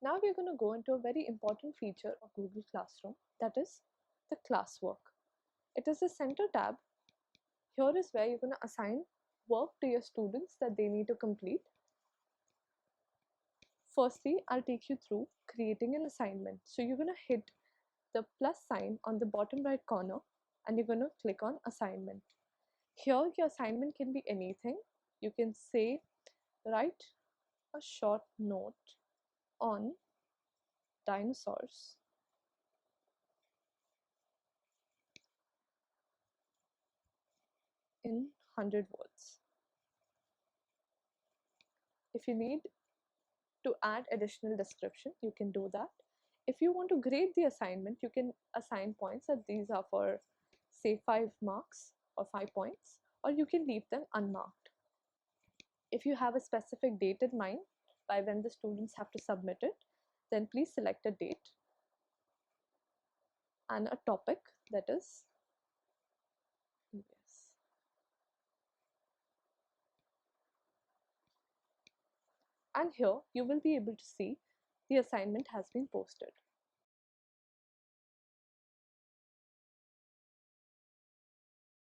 Now we're going to go into a very important feature of Google Classroom, that is the Classwork. It is the center tab. Here is where you're going to assign work to your students that they need to complete. Firstly, I'll take you through creating an assignment. So you're going to hit the plus sign on the bottom right corner and you're going to click on assignment. Here your assignment can be anything. You can say write a short note on dinosaurs in 100 words. If you need to add additional description, you can do that. If you want to grade the assignment, you can assign points that these are for say 5 marks or 5 points, or you can leave them unmarked. If you have a specific date in mind by when the students have to submit it, then please select a date and a topic, that is yes. And here you will be able to see the assignment has been posted.